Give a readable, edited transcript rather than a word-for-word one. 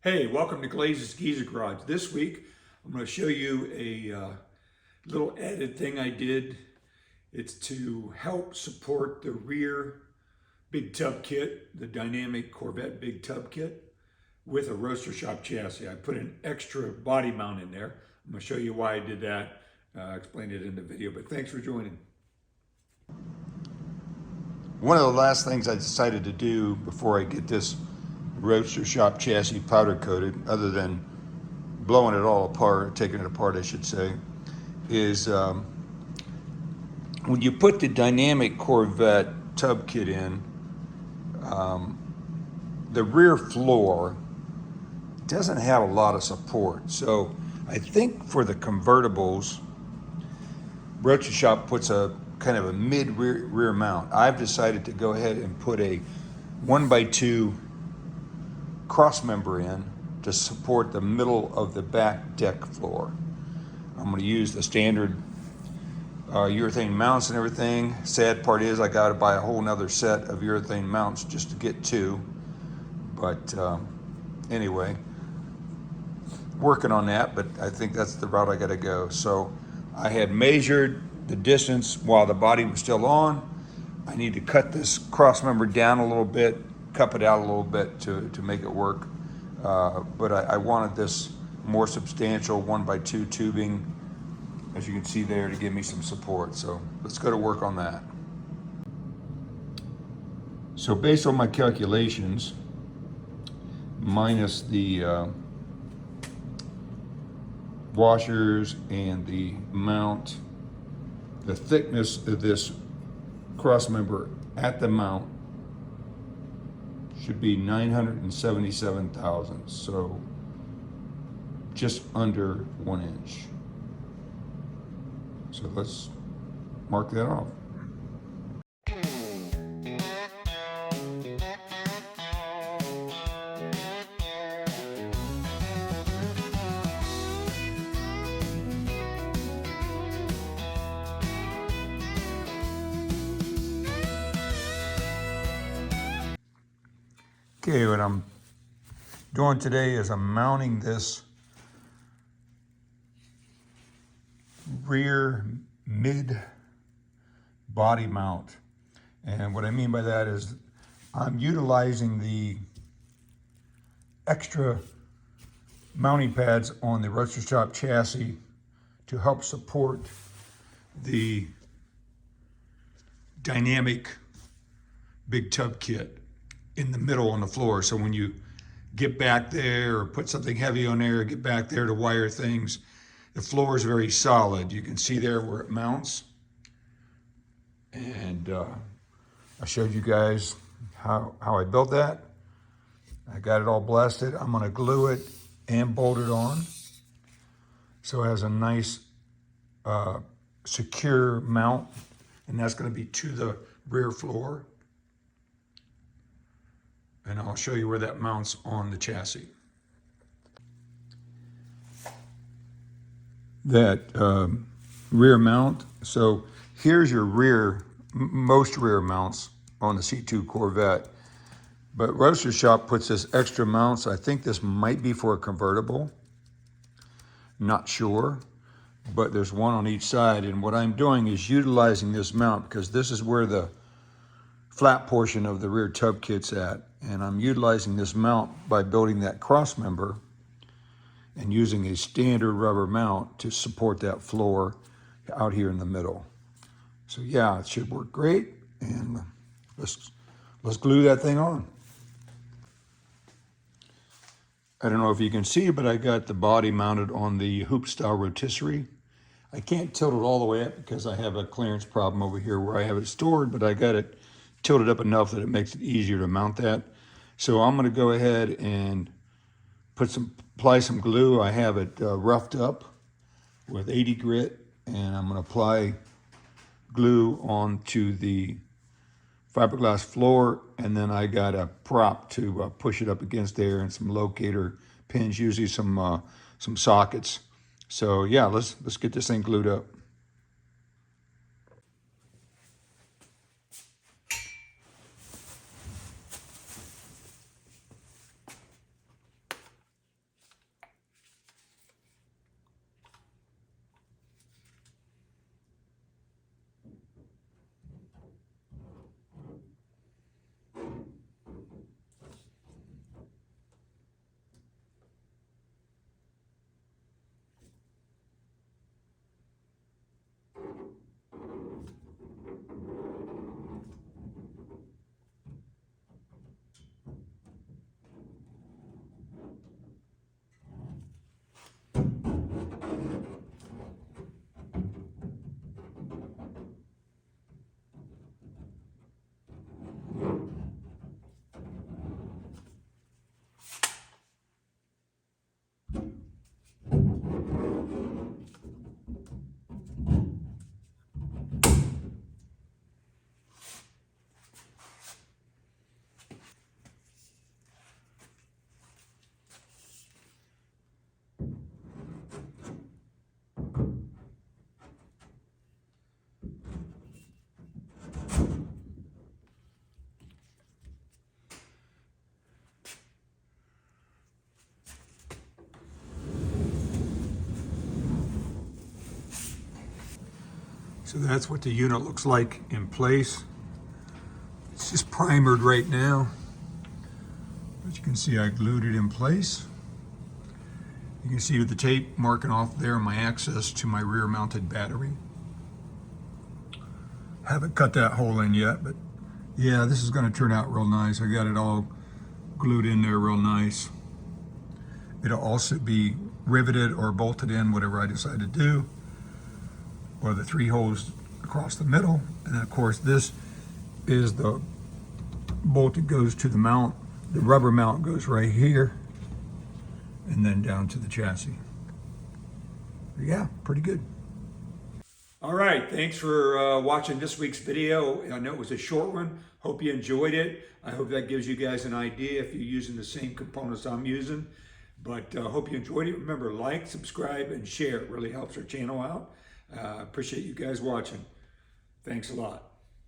Hey, welcome to Glaze's Geezer Garage. This week, I'm going to show you a little added thing I did. It's to help support the rear big tub kit, the dynamic Corvette big tub kit, with a Roadster Shop chassis. I put an extra body mount in there. I'm going to show you why I did that. I explained it in the video, but thanks for joining. One of the last things I decided to do before I get this Roadster Shop chassis powder coated, other than blowing it all apart, taking it apart I should say, is when you put the dynamic Corvette tub kit in, the rear floor doesn't have a lot of support. So I think for the convertibles, Roadster Shop puts a kind of a mid rear mount. I've decided to go ahead and put a 1x2 cross member in to support the middle of the back deck floor. I'm going to use the standard urethane mounts and everything. Sad part is I got to buy a whole nother set of urethane mounts just to get two. But anyway, working on that, but I think that's the route I got to go. So I had measured the distance while the body was still on. I need to cut this cross member down a little bit, cup it out a little bit to make it work. But I wanted this more substantial 1x2 tubing, as you can see there, to give me some support. So let's go to work on that. So based on my calculations, minus the washers and the mount, the thickness of this cross member at the mount should be 977 thousandths, so just under 1 inch. So let's mark that off. Okay, what I'm doing today is I'm mounting this rear mid body mount. And what I mean by that is I'm utilizing the extra mounting pads on the Roadster Shop chassis to help support the dynamic big tub kit in the middle on the floor. So when you get back there or put something heavy on there, or get back there to wire things, the floor is very solid. You can see there where it mounts. And I showed you guys how I built that. I got it all blasted. I'm gonna glue it and bolt it on, so it has a nice secure mount, and that's gonna be to the rear floor. And I'll show you where that mounts on the chassis. That rear mount, so here's your most rear mounts on the C2 Corvette. But Roadster Shop puts this extra mounts. I think this might be for a convertible. Not sure, but there's one on each side. And what I'm doing is utilizing this mount because this is where the flat portion of the rear tub kit's at. And I'm utilizing this mount by building that cross member and using a standard rubber mount to support that floor out here in the middle. So yeah, it should work great. And let's glue that thing on. I don't know if you can see, but I got the body mounted on the hoop style rotisserie. I can't tilt it all the way up because I have a clearance problem over here where I have it stored, but I got it tilted up enough that it makes it easier to mount that. So I'm gonna go ahead and apply some glue. I have it roughed up with 80 grit, and I'm gonna apply glue onto the fiberglass floor, and then I got a prop to push it up against there and some locator pins, usually some sockets. So yeah, let's get this thing glued up. So that's what the unit looks like in place. It's just primered right now. But you can see I glued it in place. You can see with the tape marking off there my access to my rear mounted battery. Haven't cut that hole in yet, but yeah, this is going to turn out real nice. I got it all glued in there real nice. It'll also be riveted or bolted in, whatever I decide to do, or the 3 holes across the middle. And then of course this is the bolt that goes to the mount. The rubber mount goes right here and then down to the chassis. Yeah, pretty good. All right, thanks for watching this week's video. I know it was a short one. Hope you enjoyed it. I hope that gives you guys an idea if you're using the same components I'm using. But hope you enjoyed it. Remember, like, subscribe, and share. It really helps our channel out. Appreciate you guys watching. Thanks a lot.